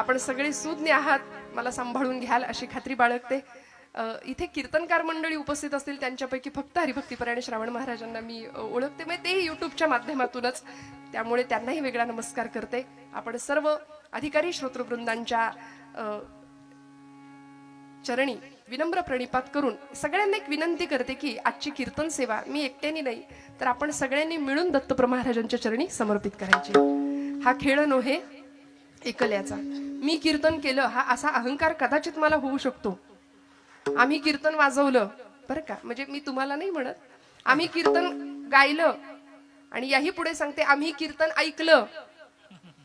आपण सगळे सुज्ञ आहात, मला सांभाळून घ्याल अशी खात्री बाळगते. इथे कीर्तनकार मंडळी उपस्थित असतील त्यांच्यापैकी फक्त हरिभक्तीपरायण श्रावण महाराजांना मी ओळखते, म्हणजे तेही युट्यूबच्या माध्यमातूनच, त्यामुळे त्यांनाही वेगळा नमस्कार करते. आपण सर्व अधिकारी श्रोतृवृंदांच्या चरणी विनम्र प्रणिपात करून सगळ्यांना एक विनंती करते की आजची कीर्तन सेवा मी एकट्याने नाही तर आपण सगळ्यांनी मिळून दत्तप्रभू महाराजांच्या चरणी समर्पित करायची. हा खेळ नव्हे एकल्याचा. मी कीर्तन केलं हा असा अहंकार कदाचित मला होऊ शकतो. आम्ही कीर्तन वाजवलं बरं का, म्हणजे मी तुम्हाला नाही म्हणत, आम्ही कीर्तन गायलं आणि याही पुढे सांगते आम्ही कीर्तन ऐकलं.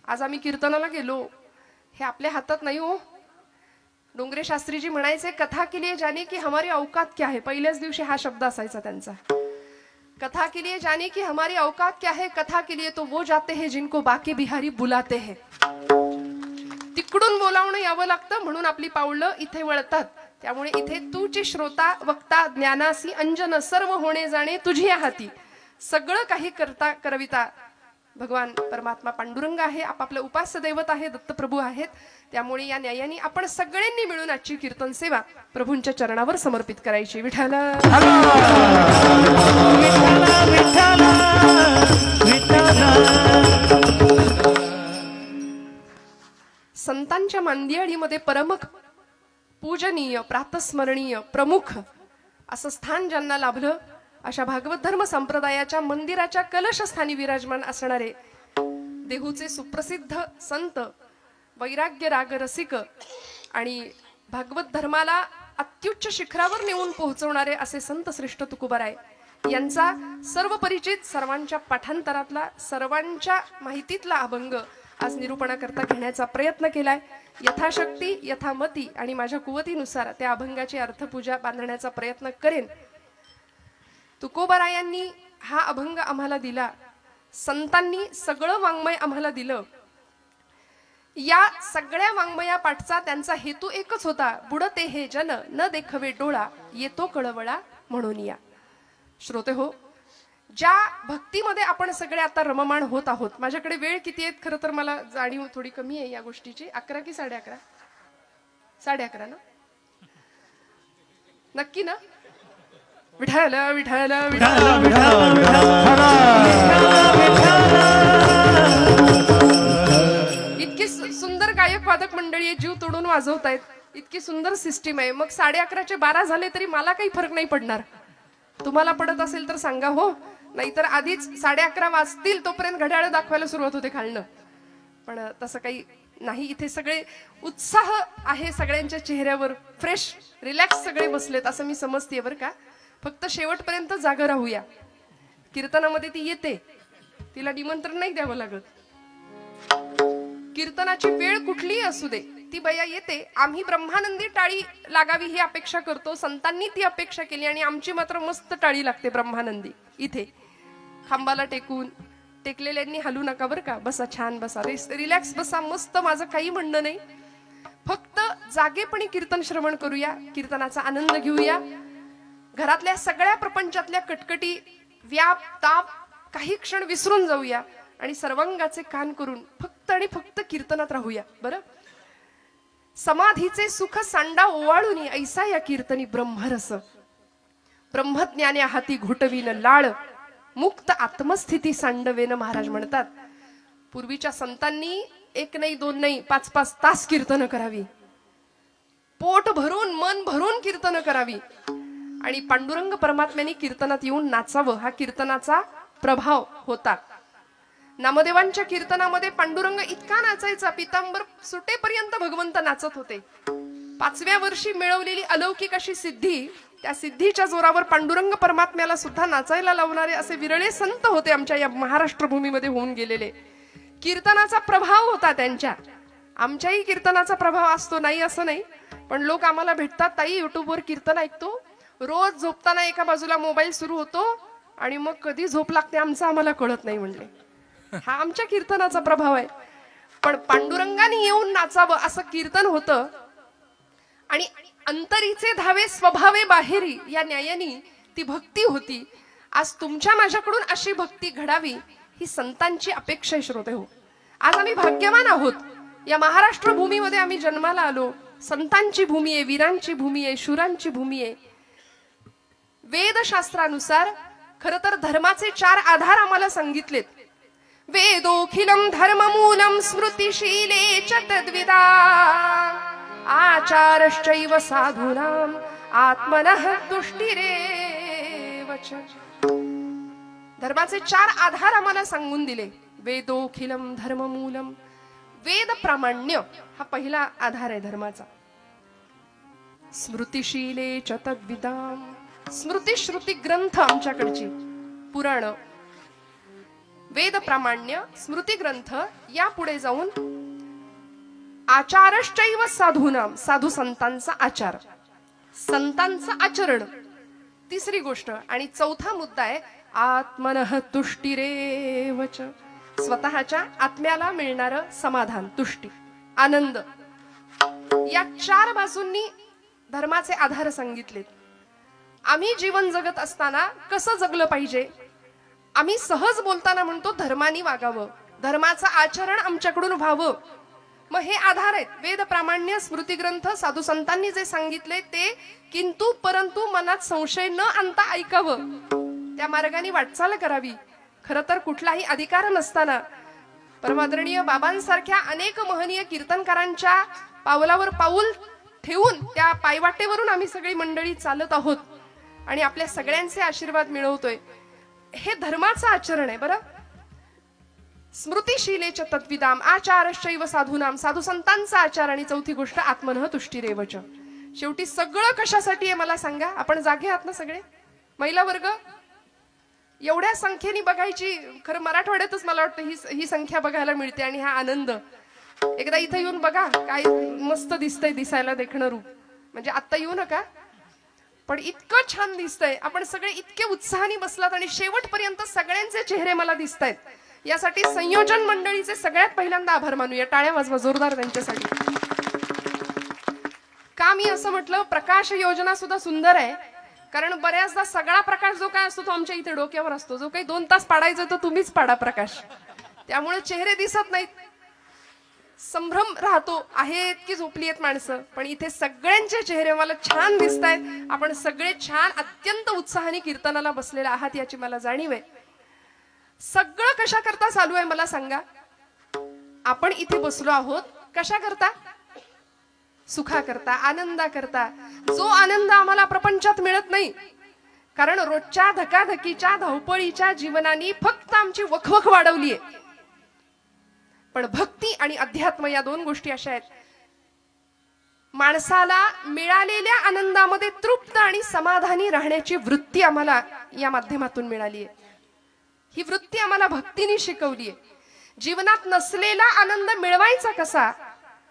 आज आम्ही कीर्तनाला गेलो हे आपल्या हातात नाही हो. डोंगरे शास्त्रीजी म्हणायचे कथा के लिए जाने की हमारी औकात क्या है. पहिल्याच दिवशी हा शब्द असायचा त्यांचा. कथा के लिए जाने की हमारी औकात क्या है, कथा के लिए तो वो जाते हैं जिनको बाकी बिहारी बुलाते हैं. तिकडून बोलावणं यावं लागतं म्हणून आपली पावलं इथे वळतात. त्यामुळे इथे तूची श्रोता वक्ता ज्ञानासी अंजन सर्व होणे जाणे तुझी हाती. सगळं काही करता करविता भगवान परमात्मा पांडुरंग आहे, आपापलं उपास्य दैवत आहे, दत्तप्रभू आहेत. त्यामुळे या न्यायाने आपण सगळ्यांनी मिळून आजची कीर्तन सेवा प्रभूंच्या चरणावर समर्पित करायची. विठ्ठल संतांच्या मांदियाळीमध्ये परमख पूजनीय प्रातस्मरणीय प्रमुख असं स्थान ज्यांना लाभलं अशा भागवत धर्म संप्रदायाच्या मंदिराच्या कलशस्थानी विराजमान असणारे देहूचे सुप्रसिद्ध संत वैराग्य राग रसिक आणि भागवत धर्माला अत्युच्च शिखरावर नेऊन पोहोचवणारे असे संत श्रेष्ठ तुकोबाराय यांचा सर्व परिचित सर्वांच्या पाठांतरातला सर्वांच्या माहितीतला अभंग आज निरूपणाकरता घेण्याचा प्रयत्न केलाय. यथाशक्ती यथामती आणि माझ्या कुवतीनुसार त्या अभंगाची अर्थपूजा बांधण्याचा प्रयत्न करेन. तुकोबारायांनी हा अभंग आम्हाला दिला, संतांनी सगळं वाङ्मय आम्हाला दिलं. या सगळ्या वाङ्मया पाठचा त्यांचा हेतू एकच होता, बुडते हे जन न देखवे डोळा येतो कळवळा म्हणून या. श्रोते हो, ज्या भक्तीमध्ये आपण सगळे आता रममाण होत आहोत. माझ्याकडे वेळ किती आहेत खरं तर मला जाणीव थोडी कमी आहे या गोष्टीची. 11 की 11:30? 11:30 ना? नक्की ना? विठ्ठल विठ्ठल विठ्ठल इतकी सुंदर गायक वादक मंडळी आहे, जीव तोडून वाजवतायत. इतकी सुंदर सिस्टीम आहे. मग 11:30चे 12 झाले तरी मला काही फरक नाही पडणार. तुम्हाला पडत असेल तर सांगा हो, नाहीतर आधीच 11:30 वाजतील तोपर्यंत घड्याळ दाखवायला सुरुवात होते खालनं. पण तसं काही नाही. इथे सगळे उत्साह आहे सगळ्यांच्या चेहऱ्यावर, फ्रेश रिलॅक्स सगळे बसलेत असं मी समजते बरं का. फक्त शेवटपर्यंत जागा राहूया. कीर्तनामध्ये ती येते, तिला निमंत्रण नाही द्यावं लागत. कीर्तनाची वेळ कुठलीही असू दे ती बया येते. आम्ही ब्रह्मानंदी टाळी लागावी ही अपेक्षा करतो, संतांनी ती अपेक्षा केली आणि आमची मात्र मस्त टाळी लागते ब्रह्मानंदी. इथे खांबाला टेकलेल्यांनी हलू नका बरं का. बसा, छान बसा, रिलॅक्स बसा, मस्त. माझं काही म्हणणं नाही, फक्त जागेपणी कीर्तन श्रवण करूया, कीर्तनाचा आनंद घेऊया. घरातल्या सगळ्या प्रपंचातल्या कटकटी व्याप ताप काही क्षण विसरून जाऊया आणि सर्वांगाचे कान करून फक्त आणि फक्त कीर्तनात राहूया बरं. समाधीचे सुख सांडा ओवाळून ऐसा या कीर्तनी ब्रह्मरस. ब्रह्मज्ञाने हाती घुटवीन लाळ मुक्त आत्मस्थिती सांडवेन महाराज म्हणतात. पूर्वीच्या संतांनी 1 नाही 2 नाही 5-5 तास कीर्तन करावी, पोट भरून मन भरून कीर्तन करावी आणि पांडुरंग परमात्म्याने कीर्तनात येऊन नाचावं. हा कीर्तनाचा प्रभाव होता. नामदेवांच्या कीर्तनामध्ये पांडुरंग इतका नाचायचा, पितांबर सुटेपर्यंत भगवंत नाचत होते. 5व्या वर्षी मिळवलेली अलौकिक अशी सिद्धी, त्या सिद्धीच्या जोरावर पांडुरंग परमात्म्याला सुद्धा नाचायला लावणारे असे विरळे संत होते आमच्या या महाराष्ट्र भूमीमध्ये होऊन गेलेले. कीर्तनाचा प्रभाव होता त्यांच्या. आमच्याही कीर्तनाचा प्रभाव असतो नाही असं नाही, पण लोक आम्हाला भेटतात, ताई युट्यूबवर कीर्तन ऐकतो, रोज झोपताना एका बाजूला मोबाईल सुरू होतो आणि मग कधी झोप लागते आमचं आम्हाला कळत नाही म्हणले. हा आमच्या कीर्तनाचा प्रभाव आहे. पण पांडुरंगाने येऊन नाचावं असं कीर्तन होतं आणि अंतरीचे धावे स्वभावे बाहेरी या न्यायानी ती भक्ती होती. आज तुमच्या माझ्याकडून अशी भक्ती घडावी ही संतांची अपेक्षा आहे. श्रोते हो, आज आम्ही भाग्यवान आहोत या महाराष्ट्र भूमीमध्ये आम्ही जन्माला आलो. संतांची भूमी आहे, वीरांची भूमी आहे, शूरांची भूमी आहे. वेदशास्त्रानुसार खर तर धर्माचे 4 आधार आम्हाला सांगितलेत. वेदोखिलम धर्ममूलम स्मृतिशीले च तद्विदा आचारश्चैव साधूनाम आत्मनः तुष्टिरेव च. धर्माचे 4 आधार आम्हाला सांगून दिले. वेदोखिलम धर्ममूलम, वेद प्रामाण्य हा पहिला आधार आहे धर्माचा. स्मृतिशीले च तद्विदाम, स्मृती श्रुती ग्रंथ आमच्याकडची पुराण, वेद प्रामाण्य, स्मृती ग्रंथ, या पुढे जाऊन आचारश्चैव साधूनाम, साधू संतांचा आचार, संतांचं आचरण, तिसरी गोष्ट. आणि चौथा मुद्दा आहे आत्मनः तुष्टिरेव च, स्वतःच्या आत्म्याला मिळणारं समाधान, तुष्टी, आनंद. या 4 बाजूंनी धर्माचे आधार सांगितलेत. आम्ही जीवन जगत असताना कसं जगलं पाहिजे. आम्ही सहज बोलताना म्हणतो धर्मानी वागावं, धर्माचं आचरण आमच्याकडून व्हावं. मग हे आधार आहेत. वेद प्रामाण्य, स्मृती ग्रंथ, साधू संतांनी जे सांगितले ते किंतु परंतु मनात संशय न आणता ऐकावं, त्या मार्गाने वाटचाल करावी. खर तर कुठलाही अधिकार नसताना परमादरणीय बाबांसारख्या अनेक महनीय कीर्तनकारांच्या पावलावर पाऊल ठेवून त्या पायवाटेवरून आम्ही सगळी मंडळी चालत आहोत आणि आपल्या सगळ्यांचे आशीर्वाद मिळवतोय. हे धर्माचं आचरण आहे. बरं, स्मृतिशीलेच तद्विदाम आचारश्चैव साधूनाम, साधू संतांचा आचार. आणि चौथी गोष्ट आत्मनः तुष्टिरेव च. शेवटी सगळं कशासाठी आहे मला सांगा. आपण जागे आहात ना सगळे महिला वर्ग. एवढ्या संख्येने बघायची, खरं मराठवाड्यातच मला वाटतं ही संख्या बघायला मिळते. आणि हा आनंद एकदा इथं येऊन बघा, काय मस्त दिसतंय, दिसायला देखणं रूप. म्हणजे आत्ता येऊ नका, पण इतकं छान दिसतंय. आपण सगळे इतके उत्साहाने बसलात आणि शेवटपर्यंत सगळ्यांचे चेहरे मला दिसतायत. यासाठी संयोजन मंडळीचे सगळ्यात पहिल्यांदा आभार मानूया. टाळ्या वाजवा जोरदार त्यांच्यासाठी. का मी असं म्हटलं, प्रकाश योजना सुद्धा सुंदर आहे. कारण बऱ्याचदा सगळा प्रकाश जो काय असतो तो आमच्या इथे डोक्यावर असतो. जो काही 2 तास पाडायचा तो तुम्हीच पाडा प्रकाश. त्यामुळे चेहरे दिसत नाहीत, संभ्रम राहतो. आहेत की झोपली आहेत माणसं, पण इथे सगळ्यांचे चेहरे मला छान दिसत आहेत. आपण सगळे छान अत्यंत उत्साहाने कीर्तनाला बसलेले आहात याची मला जाणीव आहे. सगळं कशा करता चालू आहे मला सांगा. आपण इथे बसलो आहोत कशा करता? सुखा करता, आनंदा करता. जो आनंद आम्हाला प्रपंचात मिळत नाही. कारण रोजच्या धकाधकीच्या धावपळीच्या जीवनाने फक्त आमची वखवख वाढवली आहे. पण भक्ती आणि अध्यात्म या 2 गोष्टी अशा आहेत, माणसाला मिळालेल्या आनंदामध्ये तृप्त आणि समाधानी राहण्याची वृत्ती आम्हाला या माध्यमातून मिळाली आहे. ही वृत्ती आम्हाला भक्तीने शिकवली आहे. जीवनात नसलेला आनंद मिळवायचा कसा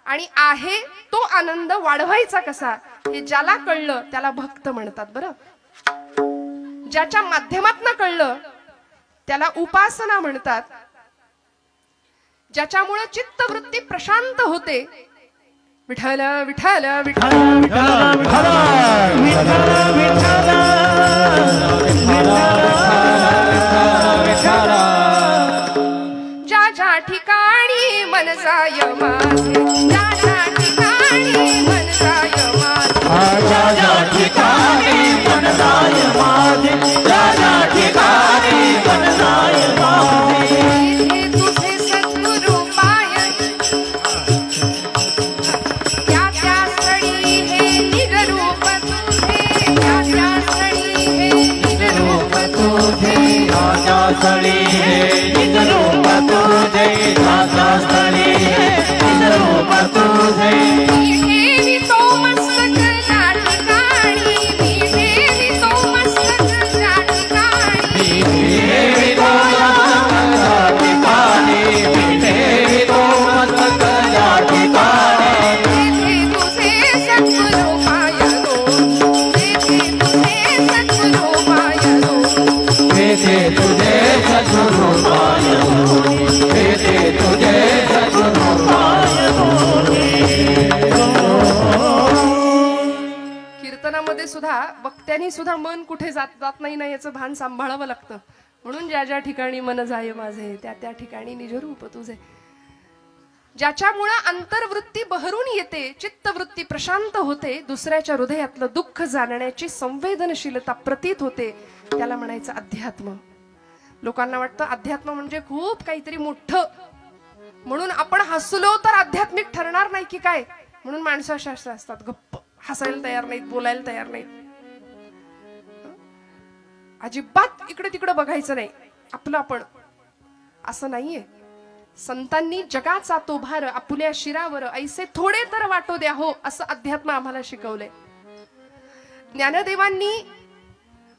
आणि आहे तो आनंद वाढवायचा कसा, हे ज्याला कळलं त्याला भक्त म्हणतात. बरं, ज्याच्या माध्यमातून कळलं त्याला उपासना म्हणतात. ज्याच्यामुळे चित्तवृत्ती प्रशांत होते. विठ्ठल विठ्ठल विठ्ठल विठ्ठल ज्या ज्या ठिकाणी मन जाय माझे, ज्या ज्या ठिकाणी मन जाय माझे, ज्या ज्या ठिकाणी मन जाय माझे, ज्या ज्या ठिकाणी मन जाय माझे, तुझे सद्गुरु पाय, त्या त्या स्थळी हे निजरूप तुझे, त्या त्या स्थळी हे निजरूप तुझे, त्या त्या स्थळी हे निजरूप तुझे, त्या त्या स्थळी हे निजरूप तुझे. मी ठेवितो मस्तक त्या ठिकाणी, मी ठेवितो मस्तक त्या ठिकाणी, मी ठेवितो मस्तक त्या ठिकाणी, मी ठेवितो मस्तक त्या ठिकाणी. तेथे तुझे सद्गुरु पायलो, तेथे तुझे सद्गुरु पायलो, तेथे तुझे सद्गुरु पायलो, तेथे तुझे सद्गुरु पायलो. कीर्तनामध्ये सुद्धा वक्त्यांनी सुद्धा मन कुठे जात नाही ना याचं भान सांभाळावं लागतं. म्हणून ज्या ज्या ठिकाणी मन जाय माझे, त्या त्या ठिकाणी निजरूप तुझे. ज्याच्यामुळं अंतर्वृत्ती बहरून येते, चित्तवृत्ती प्रशांत होते, दुसऱ्याच्या हृदयातलं दुःख जाणण्याची संवेदनशीलता प्रतीत होते, त्याला म्हणायचं अध्यात्म. लोकांना वाटतं अध्यात्म म्हणजे खूप काहीतरी मोठं, म्हणून आपण हसलो तर आध्यात्मिक ठरणार नाही की काय, म्हणून माणसं अशा असतात, गप्प, हसायला तयार नाहीत, बोलायला तयार नाहीत, अजिबात इकडे तिकडे बघायचं नाही, आपलं आपण. असं नाहीये. संतांनी जगाचा तो भार आपुल्या शिरावर ऐसे थोडे तर वाटो द्या हो, असं अध्यात्म आम्हाला शिकवलंय. ज्ञानदेवांनी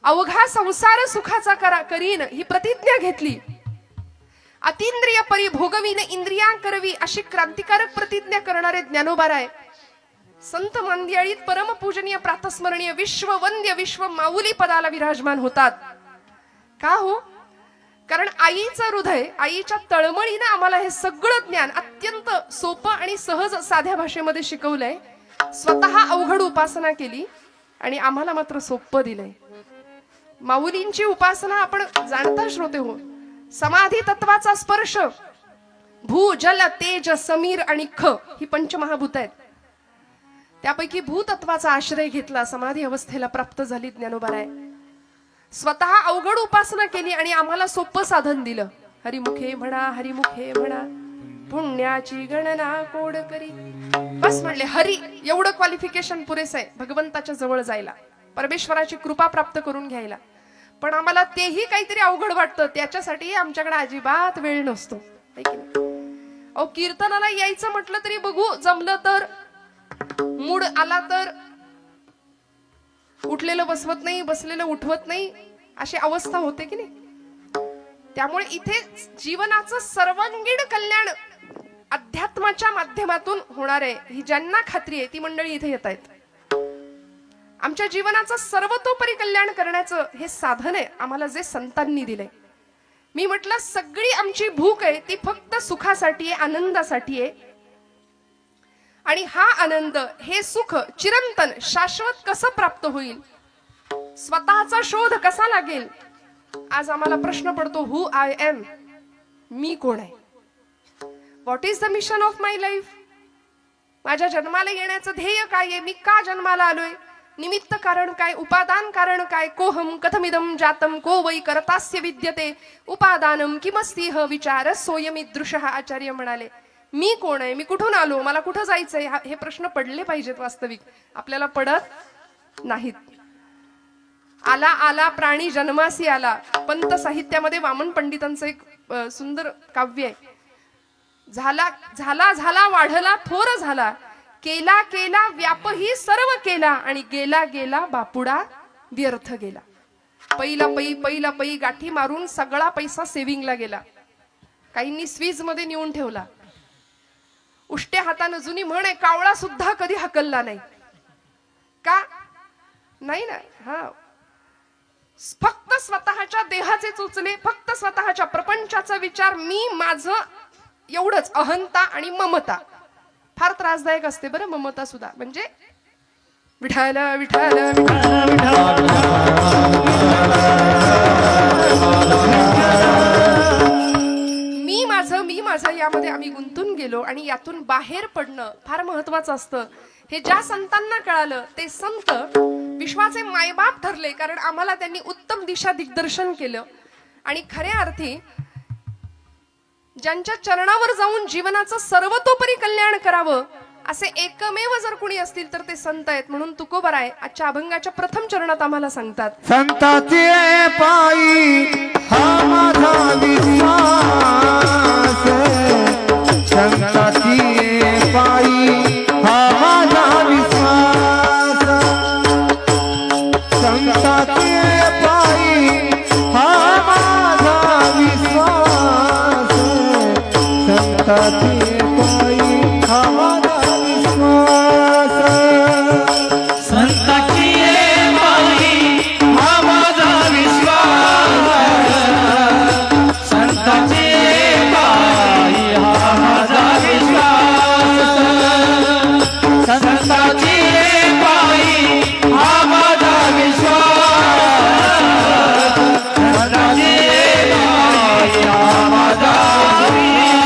अवघा संसार सुखाचा करीन ही प्रतिज्ञा घेतली. अतींद्रिय परी भोगवीन इंद्रिया करवी अशी क्रांतिकारक प्रतिज्ञा करणारे ज्ञानोबाराय संत मंदिळीत परमपूजनीय प्रातस्मरणीय विश्ववंद्य विश्व माऊली पदाला विराजमान होतात. का हो? कारण आईचं हृदय, आईच्या तळमळीनं आम्हाला हे सगळं ज्ञान अत्यंत सोपं आणि सहज साध्या भाषेमध्ये शिकवलंय. स्वतः अवघड उपासना केली आणि आम्हाला मात्र सोपं दिलंय. माऊलींची उपासना आपण जाणता श्रोते हो. समाधी तत्वाचा स्पर्श, भू जल तेज समीर आणि ख ही पंचमहाभूत आहेत. त्यापैकी भूतत्वाचा आश्रय घेतला, समाधी अवस्थेला प्राप्त झाली ज्ञानोबाराय. स्वतः अवघड उपासना केली आणि आम्हाला सोपं साधन दिलं. हरिमुखे म्हणा, हरिमुखे म्हणा, पुण्याची गणना कोड करी. बस म्हणले हरी, एवढं क्वालिफिकेशन पुरेसं आहे भगवंताच्या जवळ जायला, परमेश्वराची कृपा प्राप्त करून घ्यायला. पण आम्हाला तेही काहीतरी अवघड वाटतं, त्याच्यासाठी आमच्याकडे अजिबात वेळ नसतो. अहो, कीर्तनाला यायचं म्हटलं तरी बघू, जमलं तर, मूड आला तर, उठलेलं बसवत नाही, बसलेलं उठवत नाही, अशी अवस्था होते की नाही. त्यामुळे इथे जीवनाचं सर्वांगीण कल्याण अध्यात्माच्या माध्यमातून होणार आहे, ही ज्यांना खात्री आहे ती मंडळी इथे येत आहेत. आमच्या जीवनाचं सर्वतोपरी कल्याण करण्याचं हे साधन आहे आम्हाला जे संतांनी दिलंय. मी म्हटलं सगळी आमची भूक आहे ती फक्त सुखासाठी आहे, आनंदासाठी आहे. आणि हा आनंद, हे सुख चिरंतन शाश्वत कसं प्राप्त होईल, स्वतःचा शोध कसा लागेल. आज आम्हाला प्रश्न पडतो, हु आय एम, मी कोण आहे, what is the mission of my life. माझ्या जन्माला येण्याचं ध्येय काय आहे, मी का जन्माला आलोय, निमित्त कारण काय, उपादान कारण काय, कोहम कथमिदम जातम को वै करतास्य विद्यते उपादानम किमस्तिह विचार सोयमीदृशः. आचार्य म्हणाले, मी कोण आहे, मी कुठून आलो, मला कुठं जायचंय, हे प्रश्न पडले पाहिजेत. वास्तविक आपल्याला पडत नाहीत. आला आला प्राणी जन्मासी आला, पंत साहित्यामध्ये वामन पंडितांचं एक सुंदर काव्य आहे. झाला झाला झाला वाढला थोर झाला, केला केला व्यापही सर्व केला, आणि गेला गेला बापुडा व्यर्थ गेला. पहिला पै गाठी मारून सगळा पैसा सेव्हिंगला गेला, काहींनी स्वीज मध्ये नेऊन ठेवला. उष्ट्या हातानं जुनी म्हण आहे, कावळा सुद्धा कधी हकलला नाही. का नाही ना, हा, फक्त स्वतःच्या देहाचे चोचले, फक्त स्वतःच्या प्रपंचाचा विचार, मी माझं, एवढंच. अहंता आणि ममता फार त्रासदायक असते बरं, ममता सुद्धा. म्हणजे विठाल विठाल मी माझं यामध्ये आम्ही गुंतून गेलो, आणि यातून बाहेर पडणं फार महत्वाचं असतं. हे ज्या संतांना कळालं ते संत विश्वाचे मायबाप ठरले, कारण आम्हाला त्यांनी उत्तम दिशा दिग्दर्शन केलं. आणि खऱ्या अर्थी ज्यांच्या चरणावर जाऊन जीवनाचं सर्वतोपरी कल्याण करावं असे एकमेव जर कुणी असतील तर ते संत आहेत. म्हणून तुकोबराय आजच्या अभंगाच्या प्रथम चरणात आम्हाला सांगतात, संताचे पायी हा माझा विश्वास, संताची पायी हा माझा विश्वास, संताचे पायी हा माझा विश्वास, संताचे पायी हा माझा विश्वास, संताची पायी हा माझा विश्वास, संताची पायी हा माझा विश्वास, संताची पायी हा माझा विश्वास, संताची पायी हा माझा विश्वास.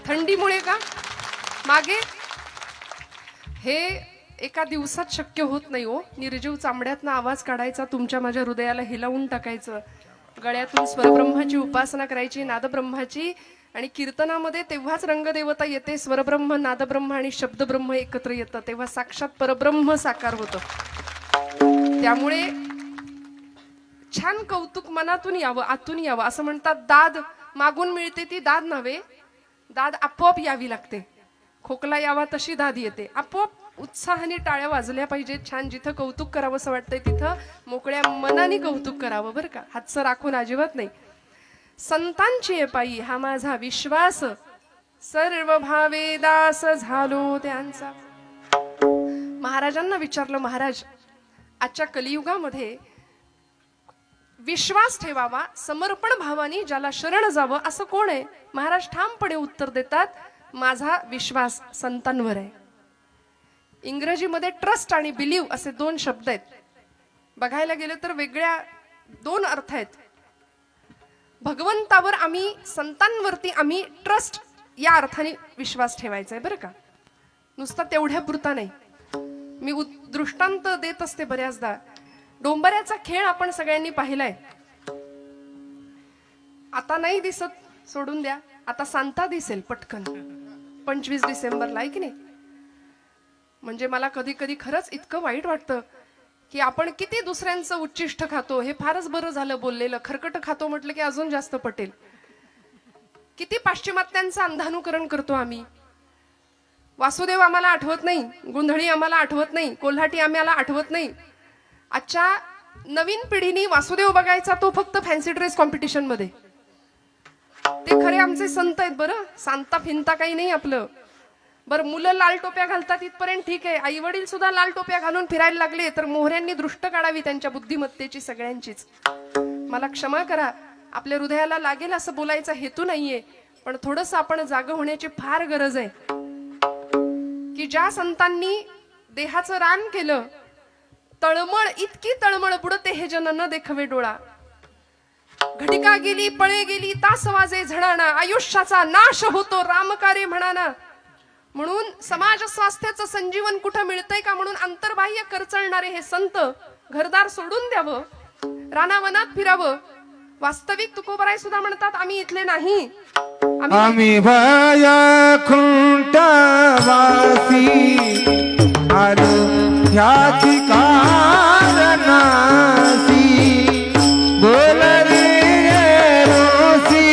थंडीमुळे का मागे हे एका दिवसात शक्य होत नाही हो. निर्जीव चांबड्यातनं आवाज काढायचा, तुमच्या माझ्या हृदयाला हिलावून टाकायचं, गळ्यातून स्वरब्रह्माची उपासना करायची, नादब्रह्माची. आणि कीर्तनामध्ये तेव्हाच रंगदेवता येते, स्वरब्रह्म, नादब्रह्म आणि शब्दब्रह्म एकत्र येतं, तेव्हा साक्षात परब्रह्म साकार होतं. त्यामुळे छान कौतुक मनातून यावं, आतून यावं. असं म्हणतात दाद मागून मिळते ती दाद नव्हे, दाद आपोआप यावी लागते. खोकला यावा तशी दाद येते आपोआप. उत्साहाने टाळ्या वाजल्या पाहिजेत. छान जिथं कौतुक करावं असं वाटतंय तिथं मोकळ्या मनाने कौतुक करावं बरं का, हातचं राखून अजिबात नाही. संतांची पायी हा माझा विश्वास, सर्व भावे दास झालो त्यांचा. महाराजांना विचारलं, महाराज आजच्या कलियुगामध्ये विश्वास ठेवावा, समर्पण भावाने ज्याला शरण जावं असं कोण आहे? महाराज ठामपणे उत्तर देतात, माझा विश्वास संतांवर आहे. इंग्रजीमध्ये ट्रस्ट आणि बिलीव असे दोन शब्द आहेत. बघायला गेलं तर वेगळ्या दोन अर्थ आहेत. भगवंतावर आम्ही, संतांवरती आम्ही ट्रस्ट या अर्थाने विश्वास ठेवायचा आहे बरं का, नुसता तेवढ्या पुरता नाही. मी दृष्टांत देत असते बऱ्याचदा. डोंबऱ्याचा खेळ आपण सगळ्यांनी पाहिलाय. आता नाही दिसत, सोडून द्या. आता सांता दिसेल पटकन 25 डिसेंबरला, आहे की नाही? म्हणजे मला कधी कधी खरंच इतकं वाईट वाटतं की आपण किती दुसऱ्यांचं उच्चिष्ट खातो. हे फारच बरं झालं बोललेलं. खरकट खातो म्हटलं की अजून जास्त पटेल. किती पाश्चिमात्यांचं अंधानुकरण करतो आम्ही. वासुदेव आम्हाला आठवत नाही, गोंधळी आम्हाला आठवत नाही, कोल्हाटी आम्हाला आठवत नाही. आजच्या नवीन पिढीने वासुदेव बघायचा तो फक्त फॅन्सी ड्रेस कॉम्पिटिशन मध्ये. ते खरे आमचे संत आहेत बरं, सांता फिंता काही नाही आपलं. बरं, मुलं लाल टोप्या घालतात इथपर्यंत ठीक आहे, आई वडील सुद्धा लाल टोप्या घालून फिरायला लागले तर मोहऱ्यांनी दृष्ट काढावी त्यांच्या बुद्धिमत्तेची सगळ्यांचीच. मला क्षमा करा, आपल्या हृदयाला लागेल असं बोलायचा हेतू नाहीये, पण थोडंसं आपण जागं होण्याची फार गरज आहे. की ज्या संतांनी देहाचं रान केलं, तळमळ इतकी तळमळ बुडते हे जन न देखवे डोळा. घटिका गेली पळे गेली तास वाजे झणाना, आयुष्याचा नाश होतो रामकार्य म्हणाना. म्हणून समाज स्वास्थ्याचं संजीवन कुठं मिळतंय का म्हणून अंतर्बाह्य करचळणारे हे संत घरदार सोडून द्यावं, रानावनात फिरावं. वास्तविक तुकोबराय सुद्धा म्हणतात, आम्ही इथले नाही, आम्ही वैकुंठवासी आलो ह्याची कारणासी. बोल रे रोसी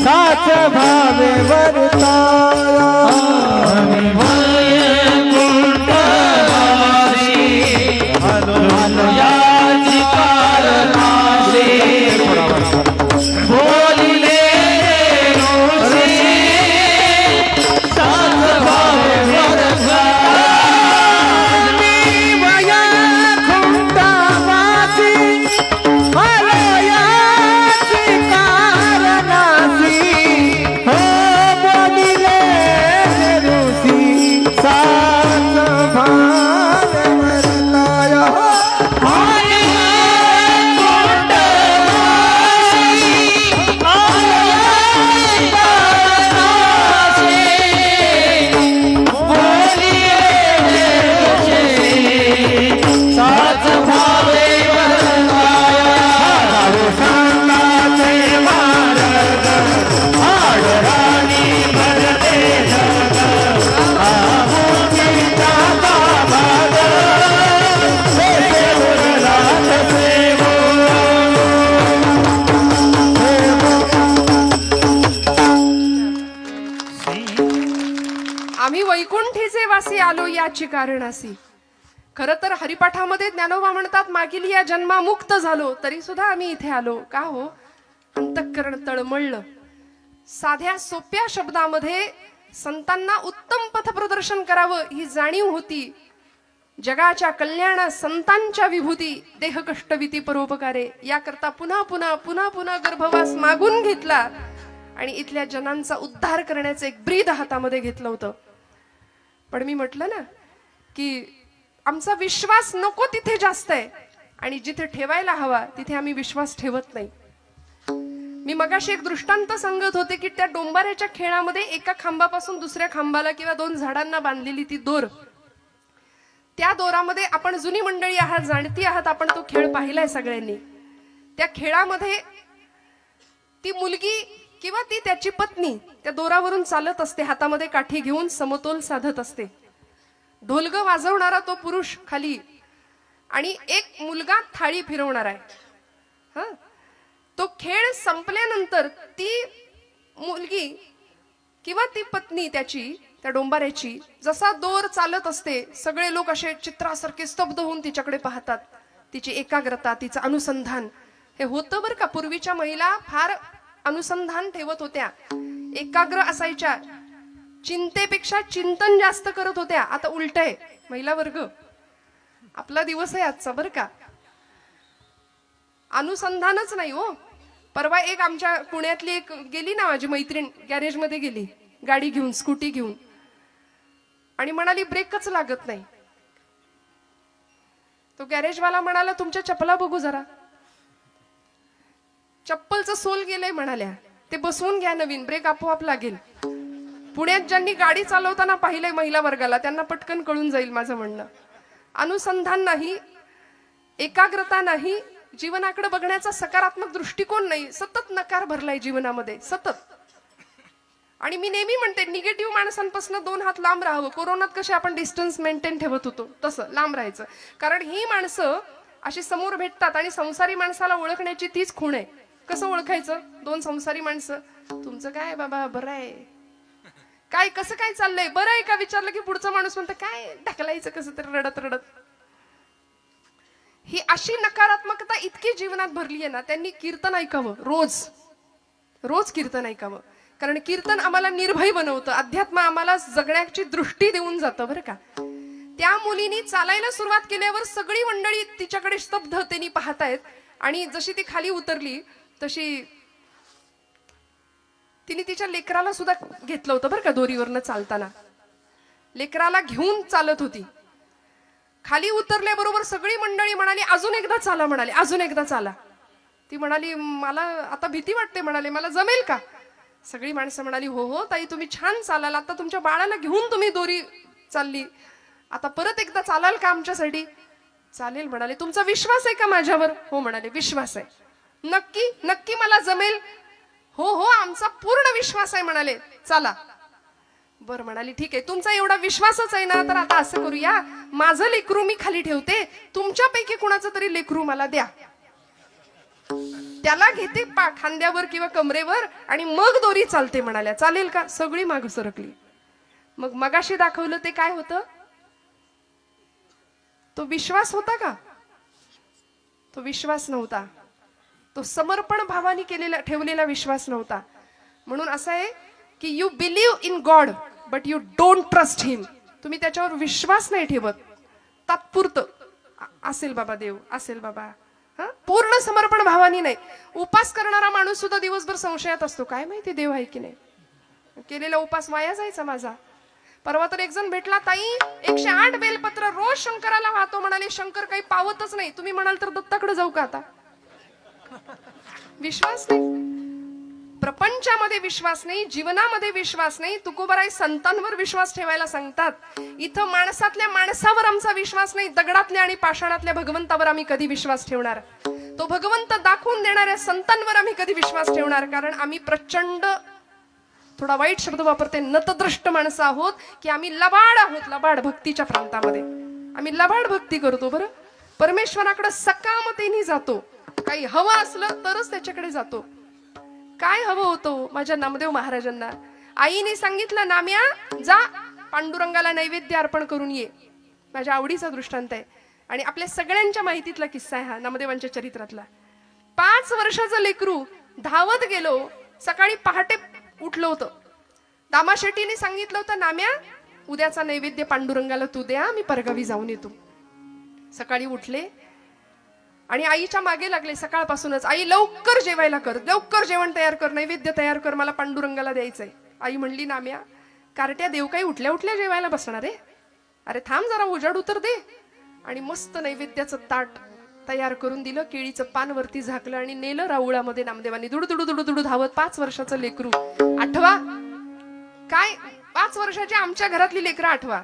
साच भावे वर्ताया. आम्ही वैकुंठवासी आलो ह्याची कारणासी. बोलिले आम्ही वैकुंठीचे वासी आलो याची कारणासी. खर तर हरिपाठामध्ये ज्ञानोबा म्हणतात, मागील या जन्मा मुक्त झालो तरी सुद्धा आम्ही इथे आलो. का हो? अंतःकरण तळमळलं. साध्या सोप्या शब्दामध्ये संतांना उत्तम पथप्रदर्शन करावं ही जाणीव होती. जगाच्या कल्याणा संतांच्या विभूती, देह कष्टविती परोपकारे, याकरता पुन्हा पुन्हा पुन्हा पुन्हा गर्भवास मागून घेतला आणि इथल्या जनांचा उद्धार करण्याचं एक ब्रीद हातामध्ये घेतलं होतं. पण मी म्हटलं ना की आमचा विश्वास नको तिथे जास्त आहे आणि जिथे ठेवायला हवा तिथे आम्ही विश्वास ठेवत नाही. मी मगाशी एक दृष्टांत सांगत होते की त्या डोंबाऱ्याच्या खेळामध्ये एका खांबापासून दुसऱ्या खांबाला किंवा दोन झाडांना बांधलेली ती दोर, त्या दोरामध्ये आपण जुनी मंडळी आहात, जाणती आहात, आपण तो खेळ पाहिलाय सगळ्यांनी. त्या खेळामध्ये ती मुलगी किंवा ती त्याची पत्नी त्या दोरावरून चालत असते, हातामध्ये काठी घेऊन समतोल साधत असते. ढोलग वाजवणारा तो पुरुष खाली आणि एक मुलगा थाळी फिरवणार आहे. हा, तो खेळ संपल्यानंतर ती मुलगी किंवा ती पत्नी त्याची, त्या डोंबाऱ्याची, जसा दोर चालत असते सगळे लोक असे चित्रासारखे स्तब्ध होऊन तिच्याकडे पाहतात. तिची एकाग्रता, तिचं अनुसंधान हे होतं बरं का. पूर्वीच्या महिला फार अनुसंधान ठेवत होत्या, एकाग्र असायच्या, चिंतेपेक्षा चिंतन जास्त करत होत्या. आता उलट आहे, महिला वर्ग आपला दिवस आहे आजचा बरं का. अनुसंधानच नाही हो. परवा एक आमच्या पुण्यातली एक गेली ना माझी मैत्रीण, गॅरेज मध्ये गेली गाडी घेऊन, स्कूटी घेऊन, आणि म्हणाली ब्रेकच लागत नाही. तो गॅरेजवाला म्हणाला तुमच्या चपला बघू जरा. चप्पलचं सोल गेलंय म्हणाल्या, ते बसवून घ्या नवीन, ब्रेक आपोआप लागेल. पुण्यात ज्यांनी गाडी चालवताना पाहिलंय महिला वर्गाला त्यांना पटकन कळून जाईल माझं म्हणणं. अनुसंधान नाही, एकाग्रता नाही, जीवनाकडे बघण्याचा सकारात्मक दृष्टिकोन नाही, सतत नकार भरलाय जीवनामध्ये सतत. आणि मी नेहमी म्हणते निगेटिव्ह माणसांपासून 2 हात लांब राहावं. कोरोनात कसे आपण डिस्टन्स मेंटेन ठेवत होतो तसं लांब राहायचं, कारण ही माणसं अशी समोर भेटतात आणि संसारी माणसाला ओळखण्याची तीच खूण आहे. कसं ओळखायचं? 2 संसारी माणसं, तुमचं काय बाबा, बरं आहे काय, कसं काय चाललंय, बरं आहे का विचारलं की पुढचा माणूस म्हणतं काय, ढकलायचं कसं तरी रडत रडत. ही अशी नकारात्मकता इतकी जीवनात भरली आहे ना. त्यांनी कीर्तन ऐकावं, रोज रोज कीर्तन ऐकावं, कारण कीर्तन आम्हाला निर्भय बनवतं, अध्यात्म आम्हाला जगण्याची दृष्टी देऊन जातं बरं का. त्या मुलीनी चालायला सुरुवात केल्यावर सगळी मंडळी तिच्याकडे स्तब्धतेने पाहतायत. आणि जशी ती खाली उतरली तशी तिने तिच्या लेकराला सुद्धा घेतलं होतं बरं का. दोरीवरनं चालताना लेकराला घेऊन चालत होती. खाली उतरल्याबरोबर सगळी मंडळी म्हणाली अजून एकदा चाला, म्हणाले अजून एकदा चाला. ती म्हणाली मला आता भीती वाटते, म्हणाले मला जमेल का. सगळी माणसं म्हणाली हो हो ताई तुम्ही छान चालाल, आता तुमच्या बाळाला घेऊन तुम्ही दोरी चालली, आता परत एकदा चालाल का आमच्यासाठी. चालेल म्हणाले. तुमचा विश्वास आहे का माझ्यावर. हो म्हणाले विश्वास आहे. नक्की नक्की मला जमेल. हो हो आमचा पूर्ण विश्वास आहे म्हणाले. चला. बर म्हणाली ठीक आहे, तुमचा एवढा विश्वासच आहे ना, तर आता असं करूया, माझं लेकरू मी खाली ठेवते, तुमच्यापैकी कुणाचं तरी लेकरू मला द्या, त्याला घेते खांद्यावर किंवा कमरेवर आणि मग दोरी चालते म्हणाल्या. चालेल का. सगळी माग सरकली. मग मगाशी दाखवलं ते काय होतं, तो विश्वास होता का. तो विश्वास नव्हता, तो समर्पण भावाने केलेला ठेवलेला विश्वास नव्हता. म्हणून असं आहे की you believe in God but you don't trust him. तुम्ही त्याच्यावर विश्वास नाही ठेवत, तात्पुरतं असेल बाबा देव, असेल बाबा, पूर्ण समर्पण भावानी नाही. उपास करणारा माणूस सुद्धा दिवसभर संशयात असतो, काय माहिती देव आहे की नाही, केलेला उपास वाया जायचा माझा. परवा तर एक जण भेटला, ताई 108 बेलपत्र रोज शंकराला वाहतो म्हणाले, शंकर काही पावतच नाही. तुम्ही म्हणाल तर दत्ताकडे जाऊ का आता. विश्वास नाही, प्रपंचामध्ये विश्वास नाही, जीवनामध्ये विश्वास नाही. तुकोबाराय संतांवर विश्वास ठेवायला सांगतात. इथं माणसातल्या माणसावर आमचा विश्वास नाही, दगडातल्या आणि पाषाणातल्या भगवंतावर आम्ही कधी विश्वास ठेवणार. तो भगवंत दाखवून देणाऱ्या संतांवर आम्ही कधी विश्वास ठेवणार. कारण आम्ही प्रचंड, थोडा वाईट शब्द वापरते, नतद्रष्ट माणसं आहोत की आम्ही लबाड आहोत. लबाड भक्तीच्या प्रांतामध्ये आम्ही लबाड भक्ती करतो. बरं, परमेश्वराकडे सकामतेने जातो, काही हवं असलं तरच त्याच्याकडे जातो. काय हवं होतं माझ्या नामदेव महाराजांना. आईने सांगितलं नाम्या जा पांडुरंगाला नैवेद्य अर्पण करून ये. माझ्या आवडीचा दृष्टांत आहे आणि आपल्या सगळ्यांच्या माहितीतला किस्सा आहे हा, नामदेवांच्या चरित्रातला. 5 वर्षाचं लेकरू धावत गेलो, सकाळी पहाटे उठलं होतं. दामा शेट्टीने सांगितलं होतं नाम्या उद्याचा नैवेद्य पांडुरंगाला तू द्या, मी परगावी जाऊन येतो. सकाळी उठले आणि आईच्या मागे लागले सकाळपासूनच, आई लवकर जेवायला कर, लवकर जेवण तयार कर, नैवेद्य तयार कर, मला पांडुरंगाला द्यायचंय. आई म्हणली नाम्या कारट्या देव काही उठल्या उठल्या जेवायला बसणार आहे, अरे थांब जरा उजाड उतर दे. आणि मस्त नैवेद्याचं ताट तयार करून दिलं, केळीचं पान वरती झाकलं आणि नेलं राऊळामध्ये नामदेवांनी. दुडू दुडू दुडू दुडू धावत 5 वर्षाचं लेकरू. आठवा काय, 5 वर्षाची आमच्या घरातली लेकरं आठवा.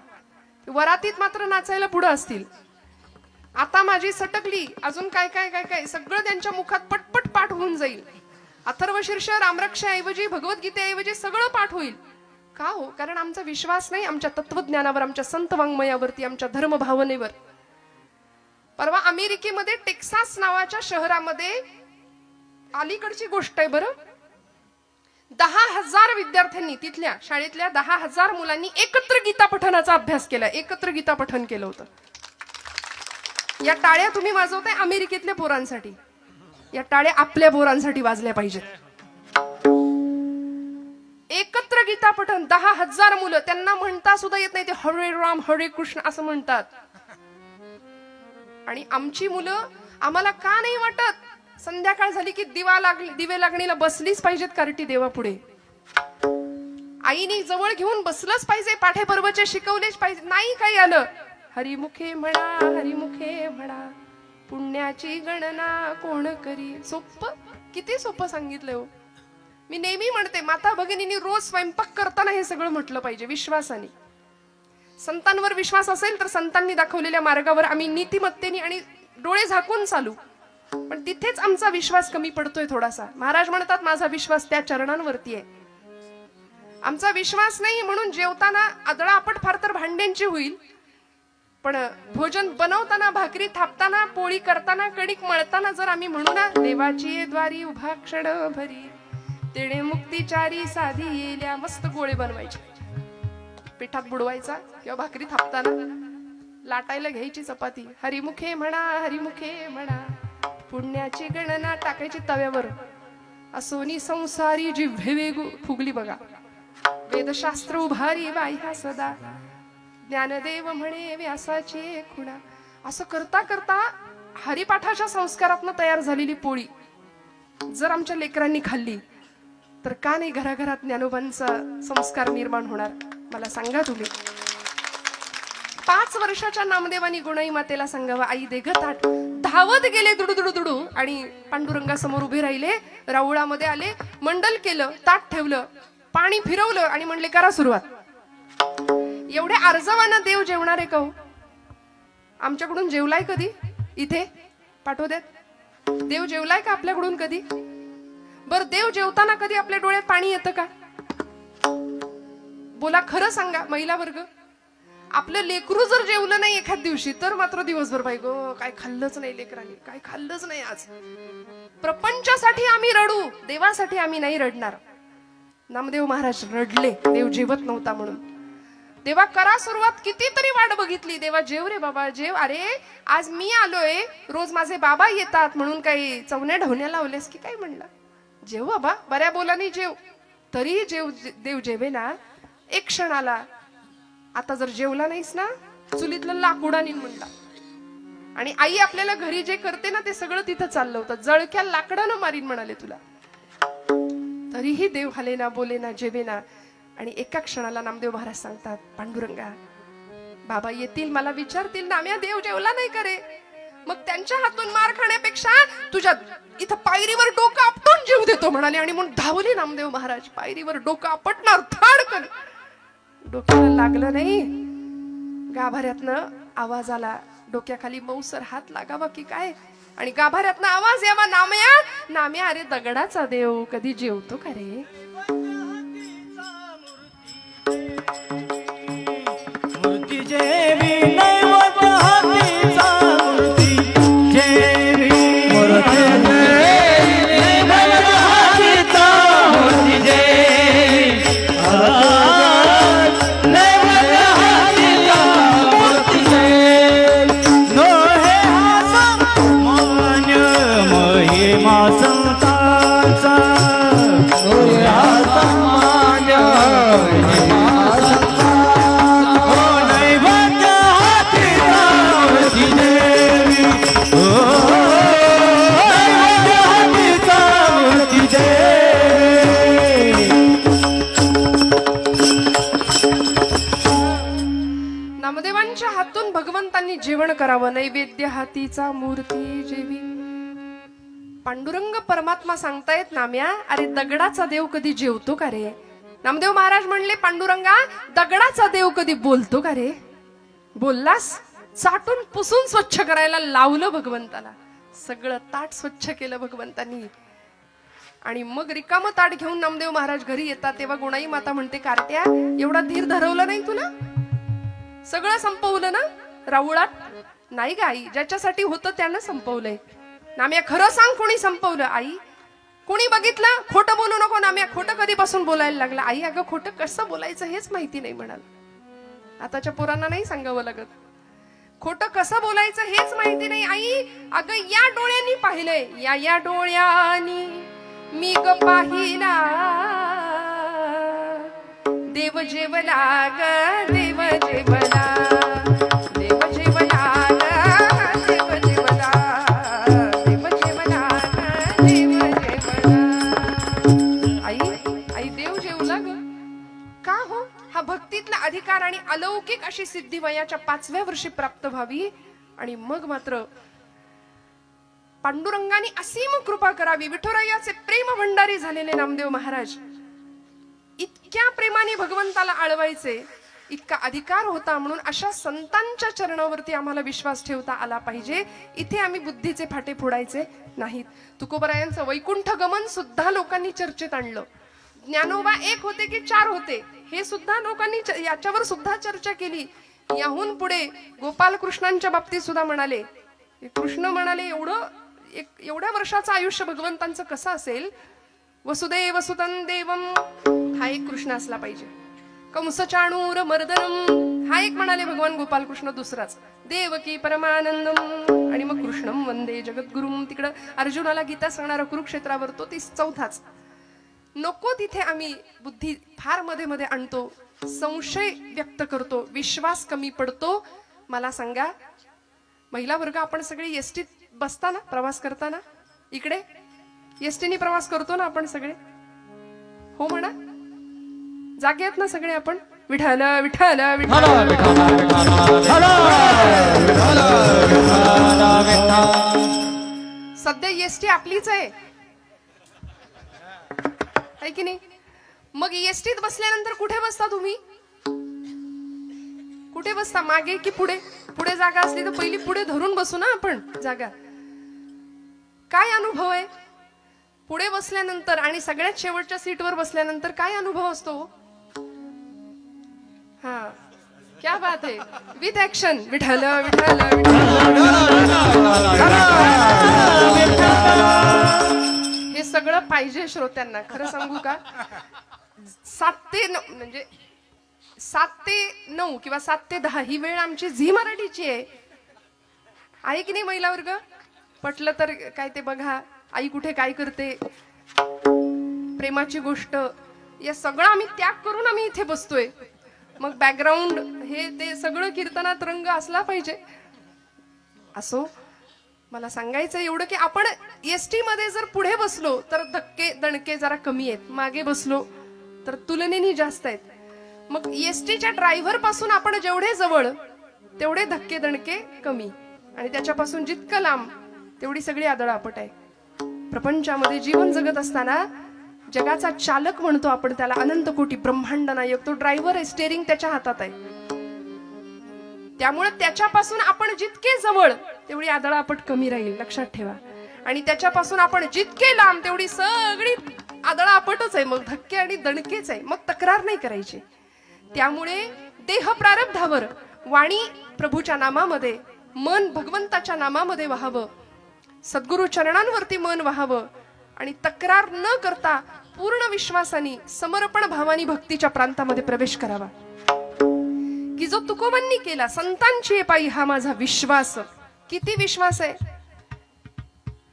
वरातीत मात्र नाचायला पुढं असतील. आता माझी सटकली, अजून काय काय काय काय सगळं त्यांच्या मुखात पटपट पाठ होऊन जाईल. अथर्वशीर्ष रामरक्षाऐवजी भगवद्गीतेऐवजी सगळं पाठ होईल. का हो? कारण आमचा विश्वास नाही आमच्या तत्वज्ञानावर, आमच्या संत वाङ्मयावरती, आमच्या धर्म भावनेवर. परवा अमेरिकेमध्ये टेक्सास नावाच्या शहरामध्ये, अलीकडची गोष्ट आहे बरं, 10,000 विद्यार्थ्यांनी, तिथल्या शाळेतल्या 10,000 मुलांनी एकत्र गीता पठणाचा अभ्यास केला. एकत्र गीता पठण केलं होतं. या टाळ्या तुम्ही वाजवताय अमेरिकेतल्या पोरांसाठी, या टाळ्या आपल्या पोरांसाठी वाजल्या पाहिजेत. एकत्र गीता पठण 10,000 मुलं, त्यांना म्हणता सुद्धा येत नाही, ते हरे राम हरे कृष्ण असं म्हणतात. आणि आमची मुलं, आम्हाला का नाही वाटत संध्याकाळ झाली की दिवे लागणीला बसलीच पाहिजेत कार्टी देवापुढे, आईने जवळ घेऊन बसलंच पाहिजे, पाठे पर्वचे शिकवलेच पाहिजे. नाही काही आलं, हरिमुखे म्हणा हरिमुखे म्हणा, पुण्याची गणना कोण करी. सोपं, किती सोपं सांगितलंय हो. मी नेहमी म्हणते, माता भगिनींनी रोज स्वयंपाक करताना हे सगळं म्हटलं पाहिजे विश्वासाने. संतांवर विश्वास असेल तर संतांनी दाखवलेल्या मार्गावर आम्ही नीतिमत्तेने आणि डोळे झाकून चालू. पण तिथेच आमचा विश्वास कमी पडतोय थोडासा. महाराज म्हणतात, माझा विश्वास त्या चरणांवरती आहे. आमचा विश्वास नाही म्हणून जेवताना आदळापट फार तर भांड्यांची होईल, पण भोजन बनवताना, भाकरी थापताना, पोळी करताना, कणिक मळताना जर आम्ही म्हणू ना, देवाची द्वारी उभा क्षण भरी, तेणे मुक्तीचारी साधी येल्या, मस्त गोळे बनवायचे, पिठात बुडवायचा, किंवा भाकरी थापताना लाटायला घ्यायची चपाती, हरिमुखे म्हणा हरिमुखे म्हणा, पुण्याची गणना टाकायची तव्यावर, असोनी संसारी जिव्हे वेगू फुगली बघा, वेदशास्त्र उभारी बाह्या सदा, ज्ञानदेव म्हणे व्यासाची खुणा. असं करता करता हरिपाठाच्या संस्कारातनं तयार झालेली पोळी जर आमच्या लेकरांनी खाल्ली तर का नाही घराघरात ज्ञानोबांचा संस्कार निर्माण होणार? मला सांगा तुम्ही. 5 वर्षाच्या नामदेवानी गुणाई मातेला सांगावं, आई दे ग ताट. धावत गेले दुडू दुडू दुडू आणि पांडुरंगासमोर उभे राहिले, राऊळामध्ये आले, मंडल केलं, ताट ठेवलं, पाणी फिरवलं आणि म्हणले करा सुरुवात. एवढे आर्जवाना देव जेवणार आहे का हो? आमच्याकडून जेवलाय कधी? इथे पाठवू देत. देव जेवलाय का आपल्याकडून कधी? बर, देव जेवताना कधी आपल्या डोळ्यात पाणी येतं का? बोला, खरं सांगा महिला वर्ग. आपलं लेकरू जर जेवलं नाही एखाद दिवशी तर मात्र दिवसभर बाई गो काय खाल्लंच नाही लेकरांनी, काय खाल्लंच नाही आज. प्रपंचासाठी आम्ही रडू, देवासाठी आम्ही नाही रडणार. नामदेव महाराज रडले देव जेवत नव्हता म्हणून. देवा करा सुरुवात, कितीतरी वाट बघितली. देवा जेव रे बाबा जेव. अरे आज मी आलोय, रोज माझे बाबा येतात म्हणून काही चवण्या ढवण्या लावलेस की काय? म्हणलं जेव बाबा, बऱ्या बोलाने जेव. तरी जेव, देव जेवे ना. एक क्षण आला, आता जर जेवला नाहीस ना चुलीतलं लाकूड आणीन म्हणला. आणि आई आपल्याला घरी जे करते ना ते सगळं तिथं चाललं होतं. जळक्या लाकडानं मारीन म्हणाले तुला. तरीही देव हाले ना, बोले ना, जेवे ना. आणि एका क्षणाला नामदेव महाराज सांगतात, पांडुरंगा बाबा येतील, मला विचारतील, नाम्या देव जेवला नाही करे? मग त्यांच्या हातून मार खाण्यापेक्षा तुझ्या इथं पायरीवर डोकं आपटून जीव देतो म्हणाले. आणि म्हणून धावले नामदेव महाराज. पायरीवर डोकं आपटणार, थाडकन डोक्याला लागलं नाही. गाभाऱ्यातनं आवाज आला, डोक्याखाली मौसर हात लागावा की काय. आणि गाभाऱ्यातनं आवाज यावा, नाम्या नाम्या. अरे दगडाचा देव कधी जेवतो का रे? मूर्ती जेवी नैवत हातीचा, मूर्ती जेवी मूर्ती जेवी नैवत हातीचा, मूर्ती जेवी नैवत हातीचा, मूर्ती जेवी नो हे हास मान महिमा संतांचा. देवांच्या हातून भगवंतांनी जेवण करावं. नैवेद्य हातीचा मूर्ती जेवी. पांडुरंग परमात्मा सांगतायत नाम्या, अरे दगडाचा देव कधी जेवतो का रे? नामदेव महाराज म्हणले, पांडुरंगा दगडाचा देव कधी बोलतो का रे? बोललास? चाटून पुसून स्वच्छ करायला लावलं भगवंताला. सगळं ताट स्वच्छ केलं भगवंतांनी. आणि मग रिकामं ताट घेऊन नामदेव महाराज घरी येतात. तेव्हा गुणाई माता म्हणते, कार्ट्या एवढा धीर धरवलं नाही तुला? सगळं संपवलं ना राऊळात? नाही ग आई, ज्याच्यासाठी होतं त्यानं संपवलंय. नाम्या खरं सांग, कोणी संपवलं? आई कोणी बघितलं? खोटं बोलू नको नाम्या. खोटं कधीपासून बोलायला लागला? आई अगं खोटं कसं बोलायचं हेच माहिती नाही म्हणाल. आताच्या पोरांना नाही सांगावं लागत. खोटं कसं बोलायचं हेच माहिती नाही. आई अगं या डोळ्यांनी पाहिलंय, या डोळ्यांनी मी ग पाहिला देव जेवला ग, देव जेवला, देव जेवला ग, देव जेवला, देव जेवला ग, देव जेवला. आई देव जेवला ग. का हो? हा भक्तीतला अधिकार आणि अलौकिक अशी सिद्धी वयाच्या 5व्या वर्षी प्राप्त व्हावी. आणि मग मात्र पांडुरंगाने असीम कृपा करावी. विठुरायाचे प्रेम भंडारी झालेले नामदेव महाराज इतक्या प्रेमाने भगवंताला आळवायचे, इतका अधिकार होता. म्हणून अशा संतांच्या चरणावरती आम्हाला विश्वास ठेवता आला पाहिजे. इथे आम्ही बुद्धीचे फाटे फोडायचे नाहीत. तुकोबरायांचं वैकुंठ गमन सुद्धा लोकांनी चर्चेत आणलं. ज्ञानोबा एक होते की 4 होते हे सुद्धा लोकांनी याच्यावर सुद्धा चर्चा केली. याहून पुढे गोपाल कृष्णांच्या बाबतीत सुद्धा म्हणाले, कृष्ण म्हणाले एवढ्या वर्षाचं आयुष्य भगवंतांचं कसं असेल? वसुदेव सुतं देवम हा एक कृष्ण असला पाहिजे. कंस चाणूर मर्दनम हा एक म्हणाले भगवान गोपाल कृष्ण. दुसराच देवकी परमानंदम आणि मग कृष्णम वंदे जगद्गुरुम. तिकडं अर्जुनाला गीता सांगणारा कुरुक्षेत्रावर तो 4थाच. नको तिथे आम्ही बुद्धी फार मध्ये मध्ये आणतो, संशय व्यक्त करतो, विश्वास कमी पडतो. मला सांगा, महिला वर्ग आपण सगळे एसटीत बसताना प्रवास करताना इकडे एसटीने प्रवास करतो ना आपण सगळे? हो म्हणा. जागे आहेत ना सगळे आपण? विठ्ठल विठ्ठल विठ्ठल. सध्या एसटी आपलीच आहे की नाही? मग एसटीत बसल्यानंतर कुठे बसता तुम्ही? कुठे बसता? मागे की पुढे? पुढे जागा असली तर पहिली पुढे धरून बसू ना आपण जागा. काय अनुभव आहे पुढे बसल्यानंतर आणि सगळ्यात शेवटच्या सीटवर बसल्यानंतर? काय अनुभव असतो? हा क्या बात आहे. With action. विठ्ठल विठ्ठल हे सगळं पाहिजे श्रोत्यांना. खरं सांगू का, 7 ते 9 म्हणजे 7 ते 9 किंवा 7 ते 10 ही वेळ आमची झी मराठीची आहे की नाही महिला वर्ग? पटलं तर काय ते बघा, आई कुठे काय करते, प्रेमाची गोष्ट, या सगळं आम्ही त्याग करून आम्ही इथे बसतोय. मग बॅकग्राऊंड हे ते सगळं कीर्तनात रंग असला पाहिजे. असो, मला सांगायचं एवढं की आपण एसटी मध्ये जर पुढे बसलो तर धक्के दणके जरा कमी आहेत, मागे बसलो तर तुलनेने जास्त आहेत. मग एसटीच्या ड्रायव्हर पासून आपण जेवढे जवळ तेवढे धक्के दणके कमी, आणि त्याच्यापासून जितकं लांब तेवढी सगळी आदळआपट आहे. प्रपंचामध्ये जीवन जगत असताना जगाचा चालक म्हणतो आपण त्याला, अनंत कोटी ब्रह्मांड नायक. तो ड्रायव्हर आहे, स्टेरिंग त्याच्या हातात आहे. त्यामुळे त्याच्यापासून आपण जितके जवळ तेवढी आदळआपट कमी राहील, लक्षात ठेवा. आणि त्याच्यापासून आपण जितके लांब तेवढी सगळी आदळआपटच आहे, मग धक्के आणि दणकेच आहे. मग तक्रार नाही करायची. त्यामुळे देह प्रारब्धावर वाणी प्रभूच्या नामामध्ये, मन भगवंताच्या नामामध्ये व्हावं, सद्गुरु चरणांवरती मन व्हावं आणि तक्रार न करता पूर्ण विश्वासाने समर्पण भावानी भक्तीच्या प्रांतामध्ये प्रवेश करावा. की जो तुकोबांनी केला, संतांची पायी हा माझा विश्वास. किती विश्वास आहे?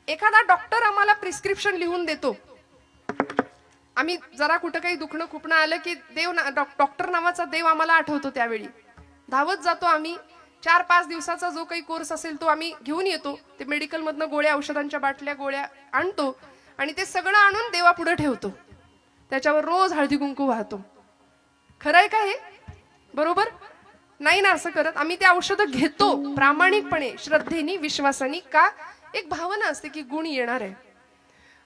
एखादा डॉक्टर आम्हाला प्रिस्क्रिप्शन लिहून देतो, आम्ही जरा कुठं काही दुखणं खुपणं आलं की डॉक्टर नावाचा देव आम्हाला आठवतो. त्यावेळी धावत जातो आम्ही. 4-5 दिवसाचा जो काही कोर्स असेल तो आम्ही घेऊन येतो. ते मेडिकल मधनं गोळ्या, औषधांच्या बाटल्या, गोळ्या आणतो आणि ते सगळं आणून देवापुढे ठेवतो. त्याच्यावर रोज हळदी कुंकू वाहतो. खरंय का हे? बरोबर नाही ना असं करत, आम्ही ते औषधं घेतो प्रामाणिकपणे, श्रद्धेने, विश्वासाने. का? एक भावना असते की गुण येणार आहे.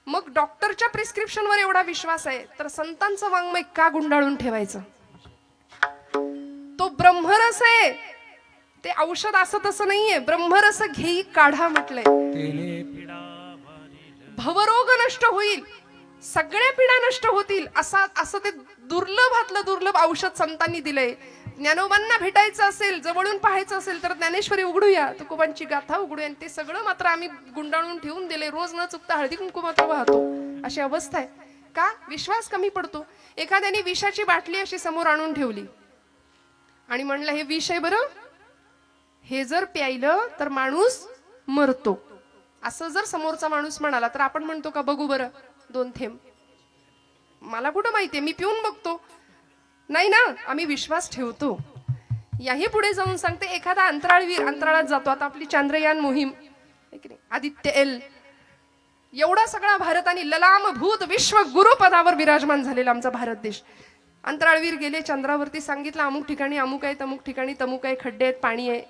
मग डॉक्टरच्या प्रिस्क्रिप्शनवर एवढा विश्वास आहे तर संतांचं वाङ्मय का गुंडाळून ठेवायचं? तो ब्रह्मरस आहे, ते औषध असं तसं नाहीये. ब्रह्मरस घेई काढा म्हटलंय. भवरोग नष्ट होईल, सगळ्या पीडा नष्ट होतील, असं ते दुर्लभातलं दुर्लभ औषध संतांनी दिलंय. ज्ञानोबांना भेटायचं असेल, जवळून पाहायचं असेल तर ज्ञानेश्वरी उघडूया, तुकोबांची गाथा उघडूया. ते सगळं मात्र आम्ही गुंडाळून ठेवून दिले. रोज न चुकता हळदी कुंकू मात्र वाहतो. अशी अवस्था आहे. का? विश्वास कमी पडतो. एखाद्याने विषाची बाटली अशी समोर आणून ठेवली आणि म्हणलं हे विष आहे बरं, हे जर प्यायलं तर माणूस मरतो, असं जर समोरचा माणूस म्हणाला तर आपण म्हणतो का बघू बरं 2 थेंब? मला कुठं माहितीये, मी पिऊन बघतो. नाही ना, आम्ही विश्वास ठेवतो. याही पुढे जाऊन सांगते, एखादा अंतराळवीर अंतराळात जातो. आता आपली चांद्रयान मोहीम, आदित्य एल, एवढा सगळा भारताने ललाम भूत विश्व गुरुपदावर विराजमान झालेला आमचा भारत देश. अंतराळवीर गेले चंद्रावरती, सांगितलं अमुक ठिकाणी अमुक आहे, तमुक ठिकाणी तमुक आहे, खड्डे आहेत, पाणी आहे.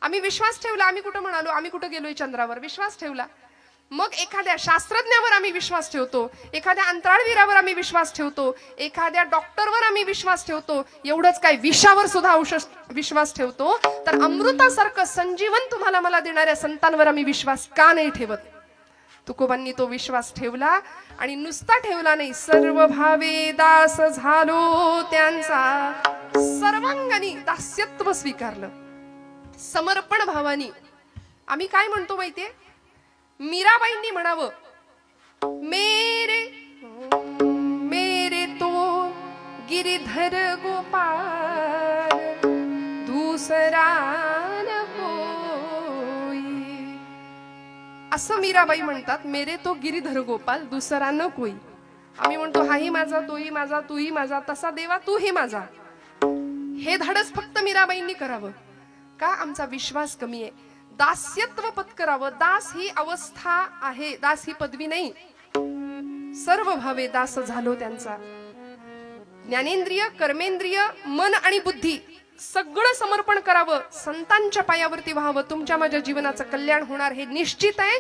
आम्ही विश्वास ठेवला. आम्ही कुठं म्हणालो, आम्ही कुठं गेलोय चंद्रावर? विश्वास ठेवला. मग एखाद्या शास्त्रज्ञावर आम्ही विश्वास ठेवतो, एखाद्या अंतराळवीरावर आम्ही विश्वास ठेवतो, एखाद्या डॉक्टरवर आम्ही विश्वास ठेवतो. एवढंच काय, विषावर सुद्धा विश्वास ठेवतो. तर अमृतासारखं संजीवन तुम्हाला मला देणाऱ्या संतांवर आम्ही विश्वास का नाही ठेवत? तुकोबांनी तो विश्वास ठेवला आणि नुसता ठेवला नाही, सर्व भावे दास झालो त्यांचा, सर्वांगानी दास्यत्व स्वीकारलं, समर्पण भावानी. आम्ही काय म्हणतो माहितीये, मीराबाईंनी म्हणावं, मेरे मेरे तो गिरिधर गोपाल दूसरा न कोई. असं मीराबाई म्हणतात, मेरे तो गिरिधर गोपाल दुसरा न कोई. आम्ही म्हणतो हाही माझा, तोही माझा, तूही माझा, तसा देवा तूही माझा. हे धाडस फक्त मीराबाईंनी करावं. का? आमचा विश्वास कमी आहे. दास्यत्व पत्करावं. दास ही अवस्था आहे, दास ही पदवी नाही. सर्व भावे दास झालो त्यांचा. ज्ञानेंद्रिय, कर्मेंद्रिय, मन आणि बुद्धी सगळं समर्पण करावं, संतांच्या पायावरती व्हावं. तुमच्या माझ्या जीवनाचं कल्याण होणार हे निश्चित आहे.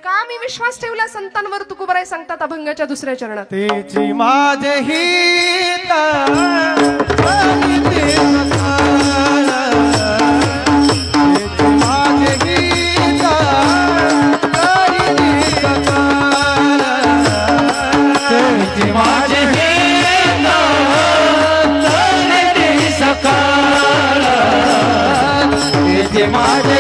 का? मी विश्वास ठेवला संतांवर. तुकोबाराय सांगतात अभंगाच्या 2ऱ्या चरणात, तेची माझे हित माझे